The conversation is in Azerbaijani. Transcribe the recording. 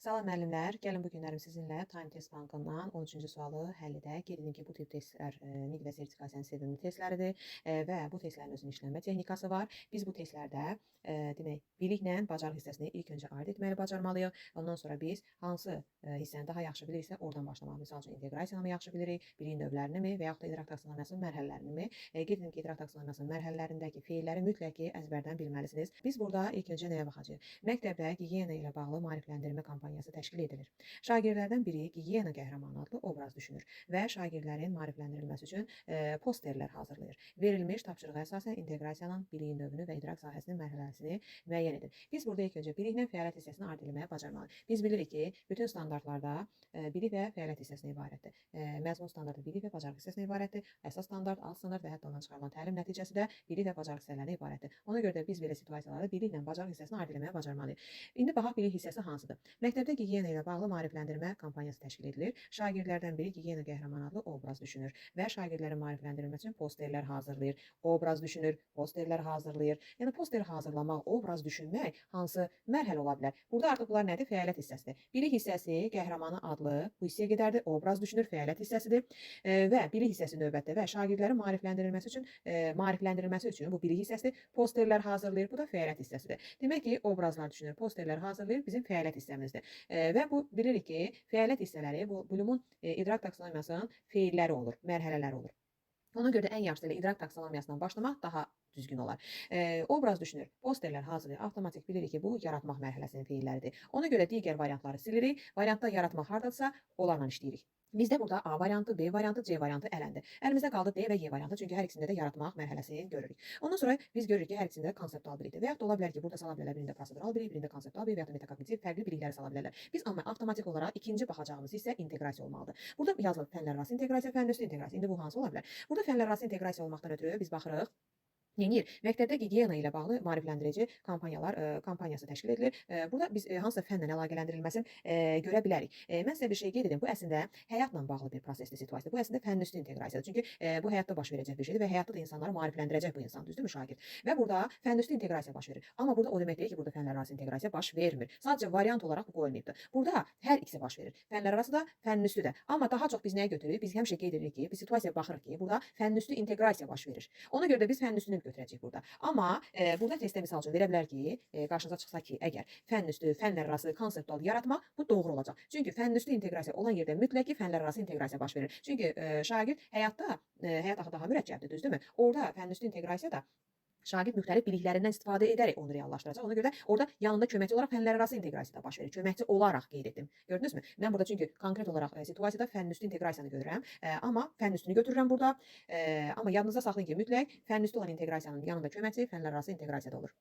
Salam müəllimlər, gəlin bu günlərim sizinlə Time Test Bankından 13-cü sualı həll edək. Qeyd edin ki, bu tip testlər miq və sertifikasiyanın sevimli testləridir və bu testlərin özünün işlənmə texnikası var. Biz bu testlərdə demək, biliklə bacarıq hissəsini ilk öncə ayrı etməli bacarmalıyıq. Ondan sonra biz hansı hissəni daha yaxşı bilirsə, oradan başlamalıyıq. Misal üçün, inteqrasiyanı mı yaxşı bilirik, biliyin növlərini mi və yaxud da idraq taksonomiyasının mərhələlərini mi? Qeyd edin ki, idraq taksonomiyasının mərhələlərindəki feilləri mütləq ki, əzbərdən bilməlisiniz. Biz burada ilk öncə nəyə baxacağıq? Məktəbdə gigiyena ilə bağlı maarifləndirmə kampaniyası təşkil edilir. Şagirdlərdən biri gigiyena qəhrəmanı adlı obraz düşünür və şagirdlərin maarifləndirilməsi üçün posterlər hazırlayır. Verilmiş tapşırığa əsasən inteqrasiyanın biliyin növünü və idraq sahəsinin mərhələsini müəyyən edin. Biz burada ilk öncə biliklə fəaliyyət hissəsini ayırd etməyə bacarmalıyıq. Biz bilirik ki, bütün standartlarda bilik və fəaliyyət hissəsinə ibarətdir. Məzmun standartı bilik və bacarıq hissəsinə ibarətdir. Əsas standart, alt standart və hətta ondan çıxarılan təlim nəticəsi də bilik və bacarıq hissələrinə ibarətdir. Ona görə də biz belə situasiyalarda biliklə bacarıq hissəsini ayırd etməyə bacarmalıyıq. İndi baxaq bilik hissəsi hansıdır? Məktəbdə gigiyena ilə bağlı maarifləndirmə kampaniyası təşkil edilir. Şagirdlərdən biri gigiyena qəhrəmanı adlı obraz düşünür və şagirdlərin maarifləndirilməsi üçün posterlər hazırlayır. Obraz düşünür, posterlər hazırlayır. Yəni poster hazırlamaq, obraz düşünmək hansı mərhələ ola bilər? Burada artıq bunlar nədir? Fəaliyyət hissəsidir. Bilik hissəsi qəhrəmanı adlı bu hissəyə gedərdi. Obraz düşünür, fəaliyyət hissəsidir və bilik hissəsi növbətdə və şagirdlərin maarifləndirilməsi üçün bu bilik hissəsidir. Posterlər hazırlayır. Bu da fəaliyyət hissəsidir. Demək ki, obrazlar düşünür, posterlər hazırlayır bizim fəaliyyət hissəmizdir. Və bu bilirik ki, fəaliyyət hissələri bu Bloom'un idraq taksonomiyasının feilləri olur, mərhələləri olur. Ona görə də ən yaxşısı ilə idraq taksonomiyasından başlamaq daha düzgün olar. Obraz düşünür, posterlər hazırlayır. Avtomatik bilirik ki, bu yaratmaq mərhələsinin feilləridir. Ona görə digər variantları silirik. Variantda yaratmaq hardadırsa, onlarla işləyirik. Bizdə burada A variantı, B variantı, C variantı ələndi. Əlimizdə qaldı D və Y variantı, çünki hər ikisində də yaratmaq mərhələsini görürük. Ondan sonra biz görürük ki, hər ikisində də konseptual bilikdir. Və yaxud da ola bilər ki, burada sala bilərlər, birində prosedural bilik, birində konseptual bilik və yaxud da metakognitiv fərqli bilikləri sala bilərlər. Biz amma avtomatik olaraq ikinci baxacağımız hissə inteqrasiya olmalıdır. Burada yazılıb fənlər arası inteqrasiya, fənüstü inteqrasiya. İndi bu hansı ola bilər? Burada fənlər arası inteqrasiya olmaqdan ötürü biz baxırıq. Neyniyir? Məktəbdə gigiyena ilə bağlı maarifləndirici kampaniyası təşkil edilir. Burada biz hansısa fənlə əlaqələndirilməsini görə bilərik. Mən sizə bir şey qeyd edim. Bu əslində həyatla bağlı bir prosesdir, situasiyadır. Bu əslində fənüstü inteqrasiyadır. Çünki bu həyatda baş verəcək bir şeydir və həyatda da insanları maarifləndirəcək bu insan, düzdürmü şagird? Və burada fənüstü inteqrasiya baş verir. Amma burada o demək deyil ki, burada fənlər arası inteqrasiya baş vermir. Sadəcə variant olaraq bu qoyulmayıbdır. Burada hər ikisi baş verir. Fənlər arası da, fənüstü də. Amma daha çox biz nəyə götürürük? Biz həmişə qeyd edirik ki, biz situasiyaya baxırıq ki, burada fənüstü inteqrasiya baş verir. Ona görə də biz fənüstünü götürəcəyik burada. Amma burada testdə misal üçün verə bilər ki, qarşınıza çıxsa ki, əgər fənüstü, fənlər arası konseptual yaratmaq bu doğru olacaq. Çünki fənüstü inteqrasiya olan yerdə mütləq ki, fənlər arası inteqrasiya baş verir. Çünki şagird həyat axı daha mürəkkəbdir, düzdürmü? Orada fənüstü inteqrasiyada şagird müxtəlif biliklərindən istifadə edərək onu reallaşdıracaq. Ona görə də orada yanında köməkçi olaraq fənlər arası inteqrasiya da baş verir. Köməkçi olaraq qeyd etdim. Gördünüzmü? Mən burada çünki konkret olaraq situasiyada fənüstü inteqrasiyanı görürəm. Amma fənüstünü götürürəm burada. Amma yadınızda saxlayın ki, mütləq fənüstü olan inteqrasiyanın yanında köməkçi fənlər arası inteqrasiya da olur.